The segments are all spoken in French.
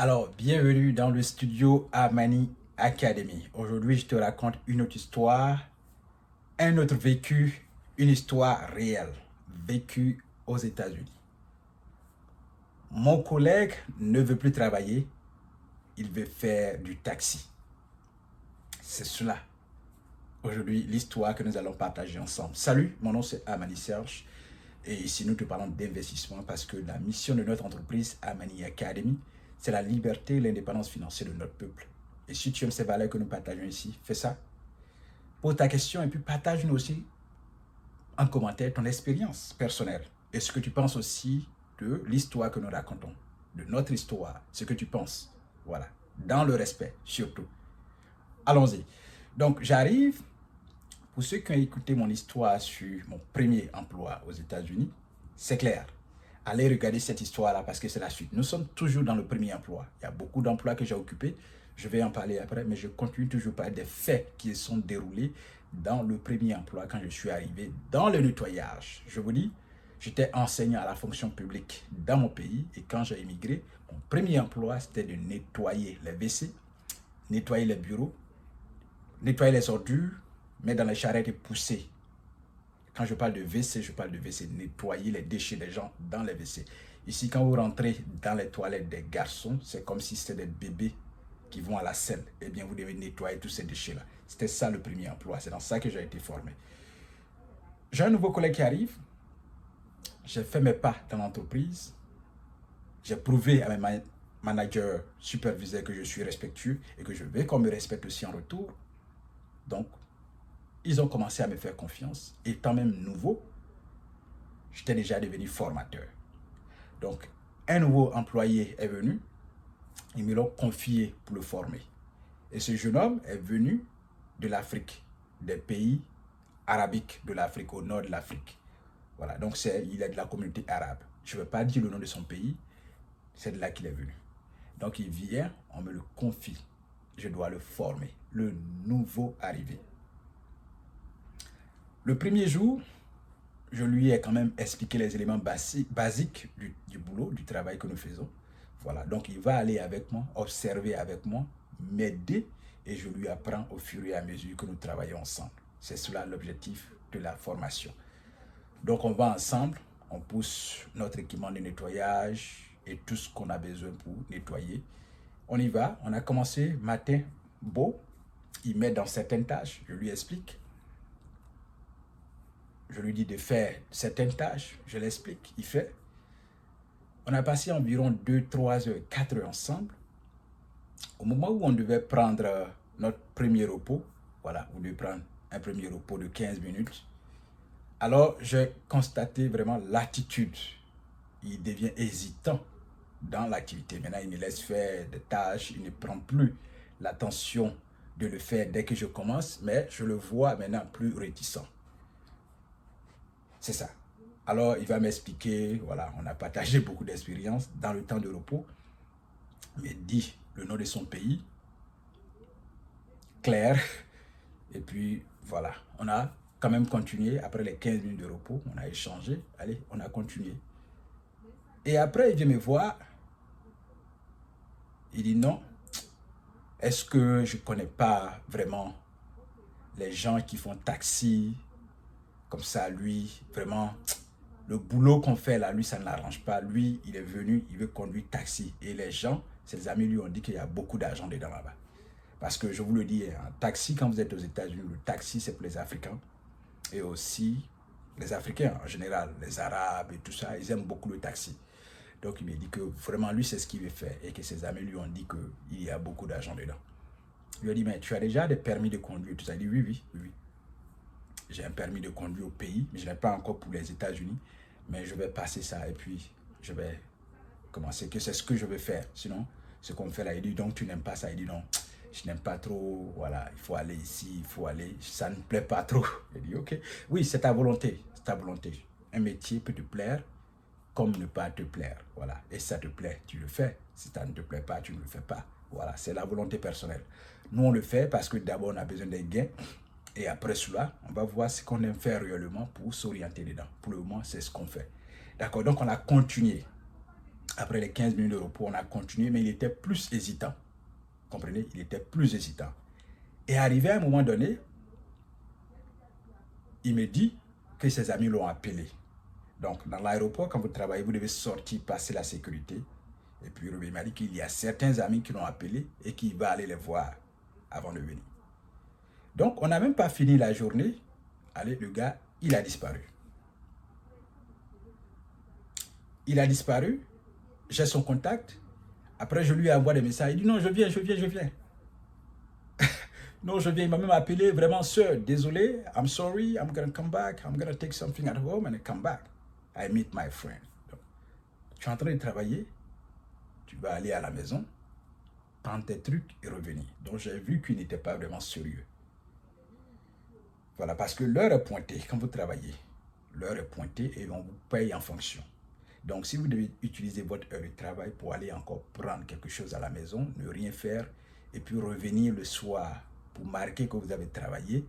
Alors, bienvenue dans le studio Amani Academy. Aujourd'hui, je te raconte une autre histoire, un autre vécu, une histoire réelle, vécue aux États-Unis. Mon collègue ne veut plus travailler, il veut faire du taxi. C'est cela, aujourd'hui, l'histoire que nous allons partager ensemble. Salut, mon nom c'est Amani Serge et ici nous te parlons d'investissement parce que la mission de notre entreprise Amani Academy, c'est la liberté et l'indépendance financière de notre peuple. Et si tu aimes ces valeurs que nous partageons ici, fais ça. Pose ta question et puis partage-nous aussi en commentaire ton expérience personnelle et ce que tu penses aussi de l'histoire que nous racontons, de notre histoire, ce que tu penses. Voilà, dans le respect surtout. Allons-y. Donc, j'arrive. Pour ceux qui ont écouté mon histoire sur mon premier emploi aux États-Unis, c'est clair. Allez regarder cette histoire-là parce que c'est la suite. Nous sommes toujours dans le premier emploi. Il y a beaucoup d'emplois que j'ai occupés. Je vais en parler après, mais je continue toujours par des faits qui se sont déroulés dans le premier emploi quand je suis arrivé dans le nettoyage. Je vous dis, j'étais enseignant à la fonction publique dans mon pays et quand j'ai immigré, mon premier emploi, c'était de nettoyer les WC, nettoyer les bureaux, nettoyer les ordures, mettre dans les charrettes et pousser. Quand je parle de WC, je parle de WC, nettoyer les déchets des gens dans les WC. Ici, quand vous rentrez dans les toilettes des garçons, c'est comme si c'était des bébés qui vont à la selle. Eh bien, vous devez nettoyer tous ces déchets-là. C'était ça le premier emploi. C'est dans ça que j'ai été formé. J'ai un nouveau collègue qui arrive. J'ai fait mes pas dans l'entreprise. J'ai prouvé à mes managers, superviseurs que je suis respectueux et que je veux qu'on me respecte aussi en retour. Donc, ils ont commencé à me faire confiance. Étant même nouveau, j'étais déjà devenu formateur. Donc, un nouveau employé est venu. Ils me l'ont confié pour le former. Et ce jeune homme est venu de l'Afrique, des pays arabiques de l'Afrique, au nord de l'Afrique. Voilà, donc il est de la communauté arabe. Je ne veux pas dire le nom de son pays, c'est de là qu'il est venu. Donc il vient, on me le confie. Je dois le former, le nouveau arrivé. Le premier jour, je lui ai quand même expliqué les éléments basiques du boulot, du travail que nous faisons. Voilà, donc il va aller avec moi, observer avec moi, m'aider et je lui apprends au fur et à mesure que nous travaillons ensemble. C'est cela l'objectif de la formation. Donc on va ensemble, on pousse notre équipement de nettoyage et tout ce qu'on a besoin pour nettoyer. On y va, on a commencé matin beau, il met dans certaines tâches, je lui explique. Je lui dis de faire certaines tâches, je l'explique, il fait. On a passé environ 2, 3 heures, 4 heures ensemble. Au moment où on devait prendre notre premier repos, voilà, on devait prendre un premier repos de 15 minutes. Alors, j'ai constaté vraiment l'attitude. Il devient hésitant dans l'activité. Maintenant, il me laisse faire des tâches, il ne prend plus l'attention de le faire dès que je commence, mais je le vois maintenant plus réticent. C'est ça. Alors, il va m'expliquer, voilà, on a partagé beaucoup d'expériences dans le temps de repos. Il me dit le nom de son pays, clair, et puis voilà, on a quand même continué, après les 15 minutes de repos, on a échangé, allez, on a continué. Et après, il vient me voir, il dit non, est-ce que je ne connais pas vraiment les gens qui font taxi, comme ça, lui, vraiment, le boulot qu'on fait là, lui, ça ne l'arrange pas. Lui, il est venu, il veut conduire taxi. Et les gens, ses amis lui ont dit qu'il y a beaucoup d'argent dedans là-bas. Parce que je vous le dis, un taxi, quand vous êtes aux États-Unis, le taxi, c'est pour les Africains. Et aussi, les Africains en général, les Arabes et tout ça, ils aiment beaucoup le taxi. Donc, il me dit que vraiment, lui, c'est ce qu'il veut faire. Et que ses amis lui ont dit qu'il y a beaucoup d'argent dedans. Il lui a dit, mais tu as déjà des permis de conduire, tout ça. Il dit, oui, oui, oui. J'ai un permis de conduire au pays, mais je n'ai pas encore pour les États-Unis. Mais je vais passer ça et puis je vais commencer, que c'est ce que je vais faire. Sinon, ce qu'on fait là, il dit, donc tu n'aimes pas ça. Il dit, non, je n'aime pas trop, voilà, il faut aller ici, il faut aller, ça ne me plaît pas trop. Il dit, ok, oui, c'est ta volonté, c'est ta volonté. Un métier peut te plaire comme ne pas te plaire, voilà. Et ça te plaît, tu le fais. Si ça ne te plaît pas, tu ne le fais pas. Voilà, c'est la volonté personnelle. Nous, on le fait parce que d'abord, on a besoin des gains. Et après cela, on va voir ce qu'on aime faire réellement pour s'orienter dedans. Pour le moment, c'est ce qu'on fait. D'accord, donc on a continué. Après les 15 minutes de repos, on a continué, mais il était plus hésitant. Comprenez? Il était plus hésitant. Et arrivé à un moment donné, il me dit que ses amis l'ont appelé. Donc, dans l'aéroport, quand vous travaillez, vous devez sortir, passer la sécurité. Et puis, il m'a dit qu'il y a certains amis qui l'ont appelé et qu'il va aller les voir avant de venir. Donc, on n'a même pas fini la journée. Allez, le gars, il a disparu. Il a disparu. J'ai son contact. Après, je lui envoie des messages. Il dit non, je viens. Non, je viens. Il m'a même appelé vraiment, sir, désolé, I'm sorry, I'm going to come back. I'm going to take something at home and come back. I meet my friend. Donc, tu es en train de travailler. Tu vas aller à la maison, prendre tes trucs et revenir. Donc, j'ai vu qu'il n'était pas vraiment sérieux. Voilà, parce que l'heure est pointée quand vous travaillez. L'heure est pointée et on vous paye en fonction. Donc, si vous devez utiliser votre heure de travail pour aller encore prendre quelque chose à la maison, ne rien faire, et puis revenir le soir pour marquer que vous avez travaillé,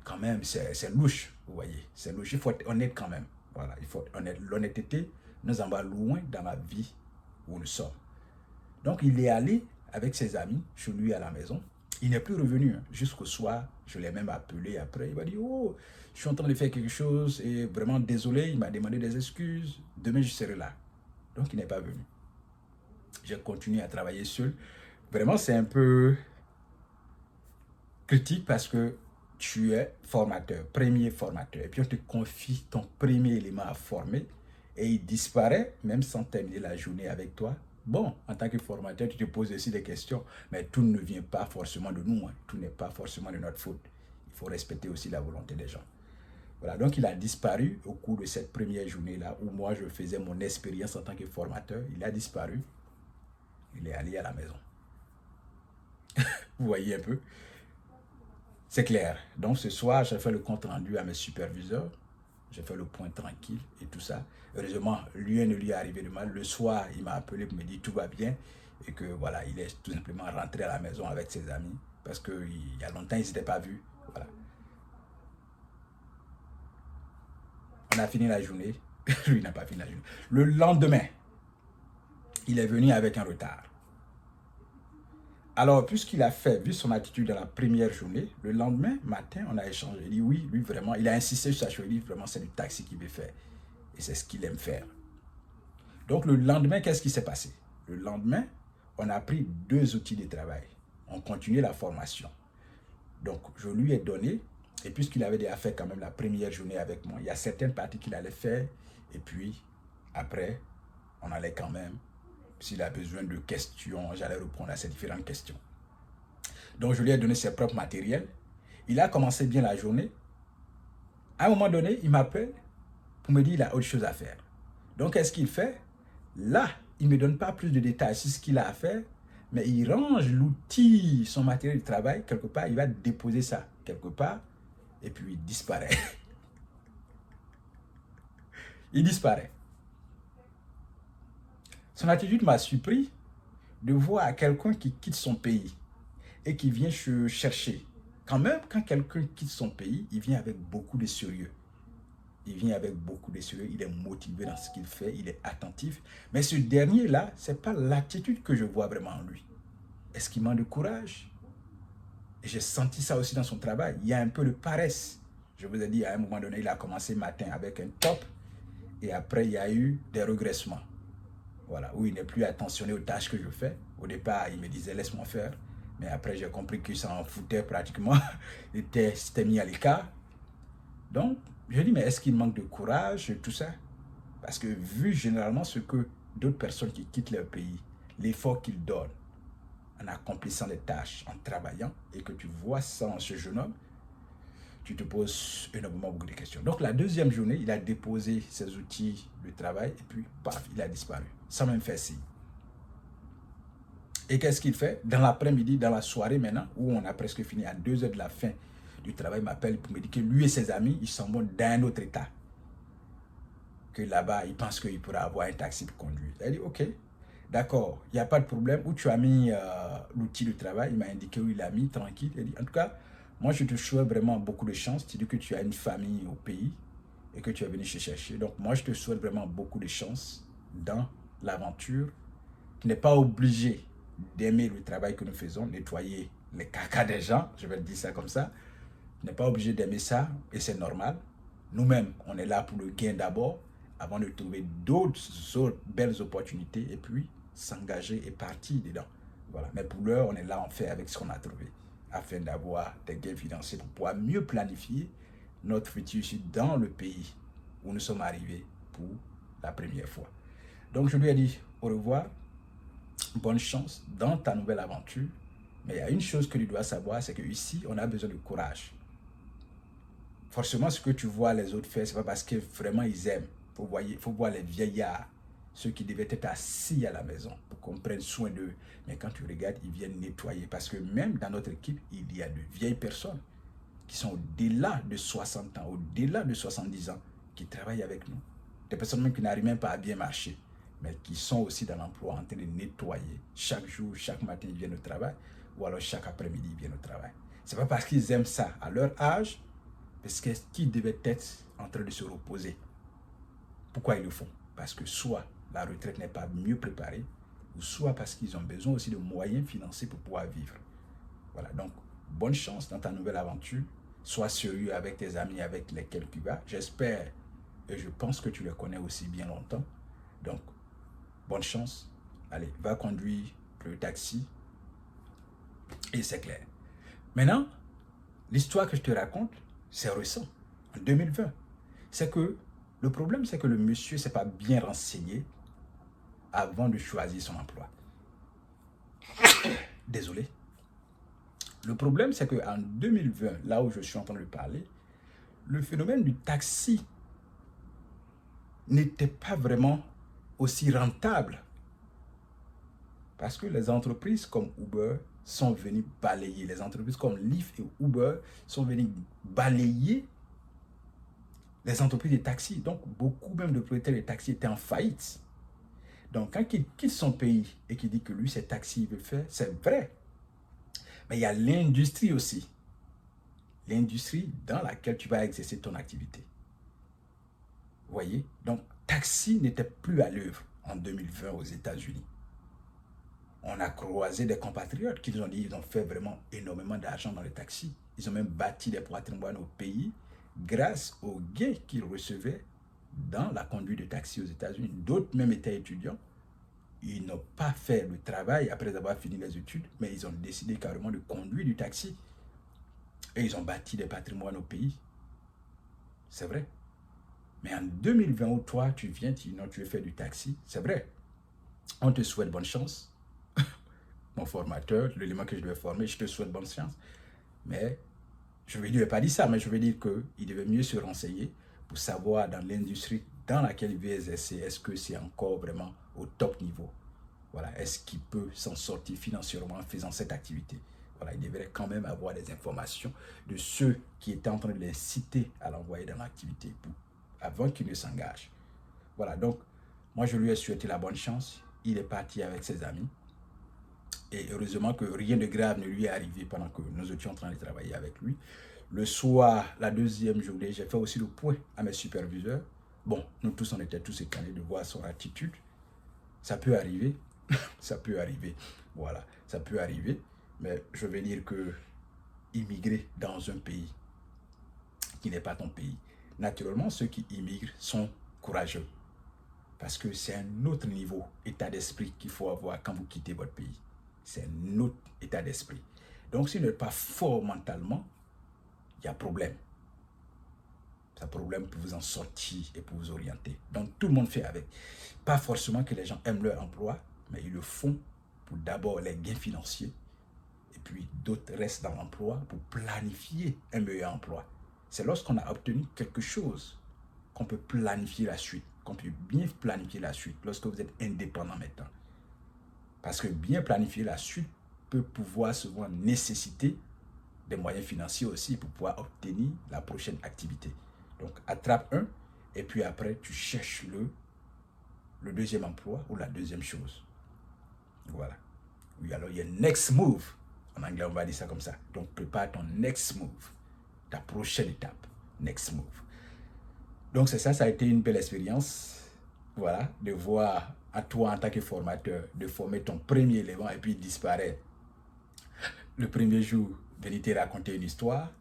quand même, c'est louche, vous voyez. C'est louche, il faut être honnête quand même. Voilà, il faut être honnête. L'honnêteté nous en va loin dans la vie où nous sommes. Donc, il est allé avec ses amis chez lui à la maison. Il n'est plus revenu jusqu'au soir. Je l'ai même appelé après. Il m'a dit, oh, je suis en train de faire quelque chose et vraiment désolé. Il m'a demandé des excuses. Demain, je serai là. Donc, il n'est pas venu. J'ai continué à travailler seul. Vraiment, c'est un peu critique parce que tu es formateur, premier formateur. Et puis, on te confie ton premier élément à former et il disparaît, même sans terminer la journée avec toi. Bon, en tant que formateur, tu te poses aussi des questions, mais tout ne vient pas forcément de nous, hein. Tout n'est pas forcément de notre faute. Il faut respecter aussi la volonté des gens. Voilà, donc il a disparu au cours de cette première journée-là où moi je faisais mon expérience en tant que formateur. Il a disparu. Il est allé à la maison. Vous voyez un peu? C'est clair. Donc ce soir, j'ai fait le compte rendu à mes superviseurs. J'ai fait le point tranquille et tout ça. Heureusement, rien ne lui est arrivé de mal. Le soir, il m'a appelé pour me dire tout va bien et que voilà, il est tout simplement rentré à la maison avec ses amis parce qu'il y a longtemps, ils ne s'étaient pas vus. Voilà. On a fini la journée. Lui n'a pas fini la journée. Le lendemain, il est venu avec un retard. Alors, puisqu'il a fait, vu son attitude dans la première journée, le lendemain matin, on a échangé. Il dit oui, lui vraiment, il a insisté sur sa chose. Il dit vraiment, c'est du taxi qu'il veut faire. Et c'est ce qu'il aime faire. Donc, le lendemain, qu'est-ce qui s'est passé? Le lendemain, on a pris 2 outils de travail. On continuait la formation. Donc, je lui ai donné, et puisqu'il avait déjà fait quand même la première journée avec moi, il y a certaines parties qu'il allait faire, et puis, après, on allait quand même, s'il a besoin de questions, j'allais répondre à ces différentes questions. Donc, je lui ai donné ses propres matériels. Il a commencé bien la journée. À un moment donné, il m'appelle pour me dire qu'il a autre chose à faire. Donc, qu'est-ce qu'il fait? Là, il ne me donne pas plus de détails sur ce qu'il a à faire, mais il range l'outil, son matériel de travail, quelque part, il va déposer ça quelque part, et puis il disparaît. Il disparaît. Son attitude m'a surpris de voir quelqu'un qui quitte son pays et qui vient se chercher. Quand même, quand quelqu'un quitte son pays, il vient avec beaucoup de sérieux. Il vient avec beaucoup de sérieux, il est motivé dans ce qu'il fait, il est attentif. Mais ce dernier-là, ce n'est pas l'attitude que je vois vraiment en lui. Est-ce qu'il manque de courage? Et j'ai senti ça aussi dans son travail. Il y a un peu de paresse. Je vous ai dit, à un moment donné, il a commencé matin avec un top. Et après, il y a eu des regressements. Voilà, où il n'est plus attentionné aux tâches que je fais. Au départ, il me disait, laisse-moi faire. Mais après, j'ai compris qu'il s'en foutait pratiquement. Il s'était mis à l'écart. Donc, je dis, mais est-ce qu'il manque de courage et tout ça? Parce que vu généralement ce que d'autres personnes qui quittent leur pays, l'effort qu'ils donnent en accomplissant les tâches, en travaillant, et que tu vois ça en ce jeune homme, tu te poses énormément beaucoup de questions. Donc la deuxième journée, il a déposé ses outils de travail et puis, paf, il a disparu, sans même faire signe. Et qu'est-ce qu'il fait? Dans l'après-midi, dans la soirée maintenant, où on a presque fini à 2 heures de la fin du travail, il m'appelle pour me dire que lui et ses amis, ils s'en vont d'un autre état. Que là-bas, il pense qu'il pourra avoir un taxi pour conduire. Il a dit, ok, d'accord, il n'y a pas de problème. Où tu as mis l'outil de travail? Il m'a indiqué où il l'a mis, tranquille. Il a dit, en tout cas, moi, je te souhaite vraiment beaucoup de chance. Tu dis que tu as une famille au pays et que tu es venu se chercher. Donc, moi, je te souhaite vraiment beaucoup de chance. dans l'aventure, tu n'es pas obligé d'aimer le travail que nous faisons, nettoyer les caca des gens, je vais le dire ça comme ça. Tu n'es pas obligé d'aimer ça et c'est normal. Nous-mêmes, on est là pour le gain d'abord, avant de trouver d'autres belles opportunités et puis s'engager et partir dedans. Voilà. Mais pour l'heure, on est là, on fait avec ce qu'on a trouvé, afin d'avoir des gains financiers pour pouvoir mieux planifier notre futur ici dans le pays où nous sommes arrivés pour la première fois. Donc je lui ai dit au revoir, bonne chance dans ta nouvelle aventure. Mais il y a une chose que tu dois savoir, c'est qu'ici, on a besoin de courage. Forcément, ce que tu vois les autres faire, ce n'est pas parce que vraiment ils aiment. Il faut voir les vieillards, ceux qui devaient être assis à la maison pour qu'on prenne soin d'eux. Mais quand tu regardes, ils viennent nettoyer. Parce que même dans notre équipe, il y a de vieilles personnes qui sont au-delà de 60 ans, au-delà de 70 ans, qui travaillent avec nous. Des personnes même qui n'arrivent même pas à bien marcher, mais qui sont aussi dans l'emploi en train de nettoyer. Chaque jour, chaque matin, ils viennent au travail, ou alors chaque après-midi, ils viennent au travail. Ce n'est pas parce qu'ils aiment ça à leur âge, parce qu'ils devaient être en train de se reposer. Pourquoi ils le font? Parce que soit la retraite n'est pas mieux préparée, ou soit parce qu'ils ont besoin aussi de moyens financiers pour pouvoir vivre. Voilà, donc bonne chance dans ta nouvelle aventure. Sois sérieux avec tes amis avec lesquels tu vas. J'espère et je pense que tu les connais aussi bien longtemps. Donc, bonne chance. Allez, va conduire le taxi. Et c'est clair. Maintenant, l'histoire que je te raconte, c'est récent, en 2020. C'est que le problème, c'est que le monsieur ne s'est pas bien renseigné avant de choisir son emploi. Désolé. Le problème, c'est qu'en 2020, là où je suis en train de parler, le phénomène du taxi n'était pas vraiment aussi rentable. Parce que les entreprises comme Uber sont venues balayer. Les entreprises comme Lyft et Uber sont venues balayer les entreprises de taxis. Donc, beaucoup même de propriétaires de taxis étaient en faillite. Donc, quand il quitte son pays et qu'il dit que lui, ses taxis, il veut faire, c'est vrai. Mais il y a l'industrie aussi. L'industrie dans laquelle tu vas exercer ton activité. Vous voyez? Donc, taxi n'était plus à l'œuvre en 2020 aux États-Unis. On a croisé des compatriotes qui nous ont dit qu'ils ont fait vraiment énormément d'argent dans les taxis. Ils ont même bâti des patrimoines au pays grâce aux gains qu'ils recevaient dans la conduite de taxi aux États-Unis. D'autres même étaient étudiants. Ils n'ont pas fait le travail après avoir fini les études, mais ils ont décidé carrément de conduire du taxi. Et ils ont bâti des patrimoines au pays. C'est vrai. Mais en 2020, où toi, tu viens, tu veux faire du taxi, c'est vrai. On te souhaite bonne chance. Mon formateur, l'élément que je devais former, je te souhaite bonne chance. Mais je ne lui ai pas dit ça, mais je veux dire qu'il devait mieux se renseigner pour savoir dans l'industrie dans laquelle il veut exercer, est-ce que c'est encore vraiment au top niveau? Voilà, est-ce qu'il peut s'en sortir financièrement en faisant cette activité? Voilà, il devrait quand même avoir des informations de ceux qui étaient en train de l'inciter à l'envoyer dans l'activité avant qu'il ne s'engage. Voilà, donc moi je lui ai souhaité la bonne chance. Il est parti avec ses amis. Et heureusement que rien de grave ne lui est arrivé pendant que nous étions en train de travailler avec lui. Le soir, la deuxième journée, j'ai fait aussi le point à mes superviseurs. Bon, nous tous, on était tous étonnés de voir son attitude. Ça peut arriver. Ça peut arriver. Voilà, ça peut arriver. Mais je veux dire que immigrer dans un pays qui n'est pas ton pays, naturellement, ceux qui immigrent sont courageux. Parce que c'est un autre niveau, état d'esprit qu'il faut avoir quand vous quittez votre pays. C'est un autre état d'esprit. Donc, si vous n'êtes pas fort mentalement, il y a problème. C'est un problème pour vous en sortir et pour vous orienter. Donc, tout le monde fait avec. Pas forcément que les gens aiment leur emploi, mais ils le font pour d'abord les gains financiers. Et puis, d'autres restent dans l'emploi pour planifier un meilleur emploi. C'est lorsqu'on a obtenu quelque chose qu'on peut planifier la suite, qu'on peut bien planifier la suite lorsque vous êtes indépendant maintenant. Parce que bien planifier la suite peut pouvoir souvent nécessiter des moyens financiers aussi pour pouvoir obtenir la prochaine activité. Donc, attrape un et puis après, tu cherches le deuxième emploi ou la deuxième chose. Voilà. Oui, alors il y a next move. En anglais, on va dire ça comme ça. Donc, prépare ton next move. Ta prochaine étape. Next move. Donc, c'est ça, ça a été une belle expérience. voilà, de voir à toi en tant que formateur, de former ton premier élément et puis il disparaît. Le premier jour, venir te raconter une histoire.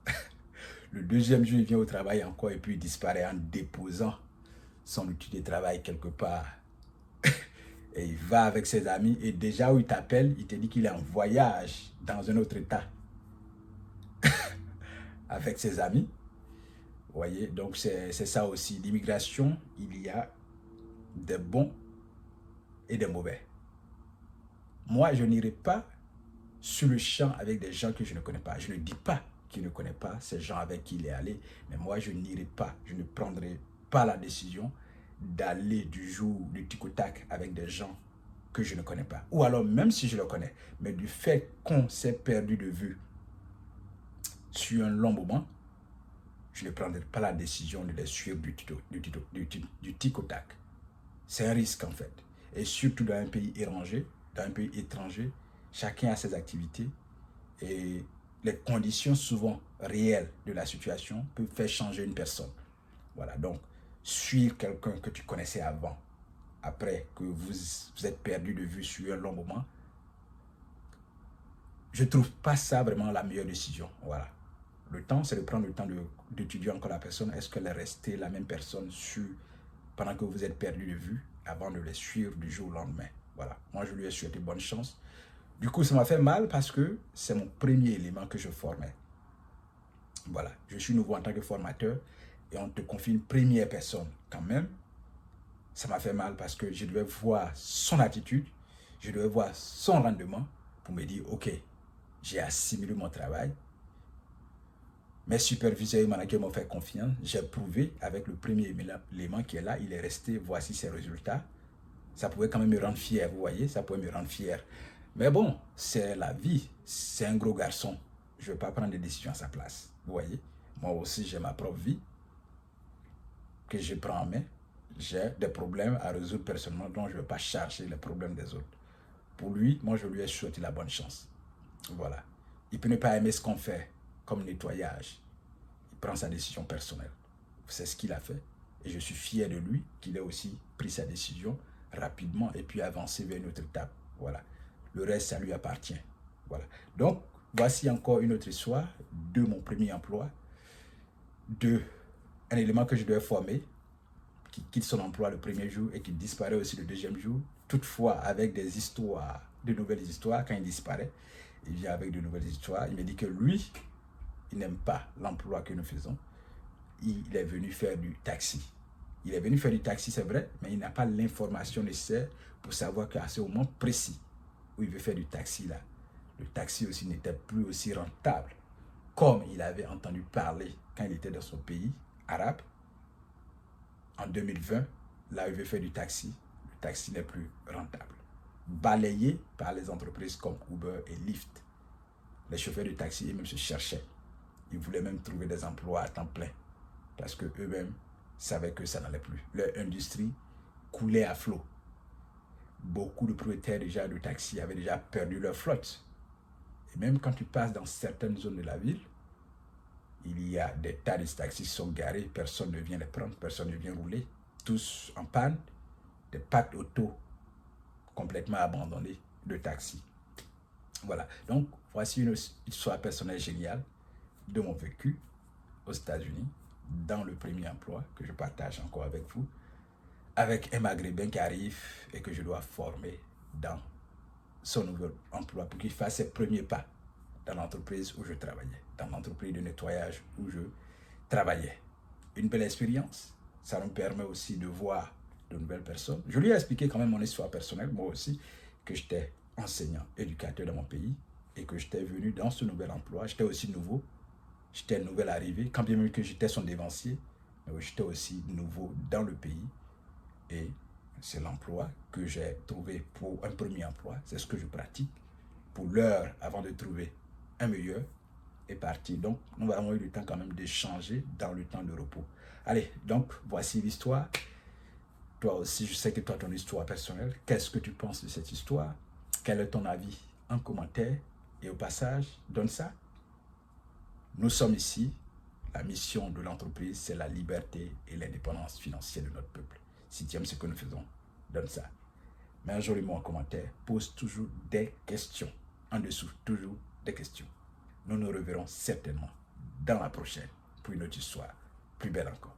Le deuxième jour, il vient au travail encore et puis il disparaît en déposant son outil de travail quelque part. Et il va avec ses amis et déjà où il t'appelle, il te dit qu'il est en voyage dans un autre état avec ses amis. Vous voyez, donc c'est ça aussi. L'immigration, il y a des bons et des mauvais. Moi, je n'irai pas sur le champ avec des gens que je ne connais pas. Je ne dis pas qu'il ne connaît pas ces gens avec qui il est allé, mais moi, je n'irai pas, je ne prendrai pas la décision d'aller du jour du tic au tac avec des gens que je ne connais pas. Ou alors, même si je le connais, mais du fait qu'on s'est perdu de vue sur un long moment, je ne prendrai pas la décision de les suivre du tic au tac. C'est un risque en fait. Et surtout dans un pays érangé, dans un pays étranger, chacun a ses activités et les conditions souvent réelles de la situation peuvent faire changer une personne. Voilà, donc suivre quelqu'un que tu connaissais avant, après que vous êtes perdu de vue sur un long moment, je ne trouve pas ça vraiment la meilleure décision. Voilà. Le temps, c'est de prendre le temps d'étudier encore la personne. Est-ce qu'elle est restée la même personne pendant que vous êtes perdu de vue avant de les suivre du jour au lendemain. Voilà. Moi, je lui ai souhaité bonne chance. Du coup, ça m'a fait mal parce que c'est mon premier élément que je formais. Voilà. Je suis nouveau en tant que formateur et on te confie une première personne quand même. Ça m'a fait mal parce que je devais voir son attitude, je devais voir son rendement pour me dire, ok, j'ai assimilé mon travail. Mes superviseurs et managers m'ont fait confiance. J'ai prouvé avec le premier élément qui est là, il est resté, voici ses résultats. Ça pouvait quand même me rendre fier, vous voyez, ça pouvait me rendre fier. Mais bon, c'est la vie, c'est un gros garçon. Je ne vais pas prendre des décisions à sa place, vous voyez. Moi aussi, j'ai ma propre vie que je prends en main. J'ai des problèmes à résoudre personnellement, donc je ne vais pas charger les problèmes des autres. Pour lui, moi, je lui ai souhaité la bonne chance. Voilà. Il peut ne pas aimer ce qu'on fait comme nettoyage. Il prend sa décision personnelle. C'est ce qu'il a fait. Et je suis fier de lui qu'il ait aussi pris sa décision rapidement et puis avancé vers une autre étape. Voilà. Le reste, ça lui appartient. Voilà. Donc, voici encore une autre histoire de mon premier emploi, de un élément que je devais former, qui quitte son emploi le premier jour et qui disparaît aussi le deuxième jour, toutefois avec des histoires, de nouvelles histoires. Quand il disparaît, il vient avec de nouvelles histoires. Il me dit que lui, il n'aime pas l'emploi que nous faisons. Il est venu faire du taxi. Il est venu faire du taxi, c'est vrai, mais il n'a pas l'information nécessaire pour savoir qu'à ce moment précis où il veut faire du taxi là, le taxi aussi n'était plus aussi rentable comme il avait entendu parler quand il était dans son pays arabe. En 2020, là où il veut faire du taxi, le taxi n'est plus rentable. Balayé par les entreprises comme Uber et Lyft. Les chauffeurs de taxi eux-mêmes se cherchaient. Ils voulaient même trouver des emplois à temps plein parce qu'eux-mêmes savaient que ça n'allait plus. Leur industrie coulait à flot. Beaucoup de propriétaires déjà de taxi avaient déjà perdu leur flotte. Et même quand tu passes dans certaines zones de la ville, il y a des tas de taxis qui sont garés, personne ne vient les prendre, personne ne vient rouler, tous en panne, des packs auto complètement abandonnés de taxis. Voilà, donc voici une histoire personnelle géniale de mon vécu aux États-Unis, dans le premier emploi que je partage encore avec vous, avec un Maghrébin qui arrive et que je dois former dans son nouvel emploi pour qu'il fasse ses premiers pas dans l'entreprise où je travaillais, dans l'entreprise de nettoyage où je travaillais. Une belle expérience. Ça nous permet aussi de voir de nouvelles personnes. Je lui ai expliqué quand même mon histoire personnelle, moi aussi, que j'étais enseignant, éducateur dans mon pays et que j'étais venu dans ce nouvel emploi. J'étais aussi nouveau, j'étais nouvel arrivé, quand bien même que j'étais son dévancier, mais j'étais aussi nouveau dans le pays et c'est l'emploi que j'ai trouvé pour un premier emploi. C'est ce que je pratique pour l'heure avant de trouver un meilleur est parti. Donc, nous avons eu le temps quand même d'échanger dans le temps de repos. Allez, donc, voici l'histoire. Toi aussi, je sais que toi, ton histoire personnelle, qu'est-ce que tu penses de cette histoire? Quel est ton avis en commentaire? Et au passage, donne ça. Nous sommes ici. La mission de l'entreprise, c'est la liberté et l'indépendance financière de notre peuple. Si tu aimes ce que nous faisons, donne ça. Mets un joli mot en commentaire. Pose toujours des questions. En dessous, toujours des questions. Nous nous reverrons certainement dans la prochaine pour une autre histoire plus belle encore.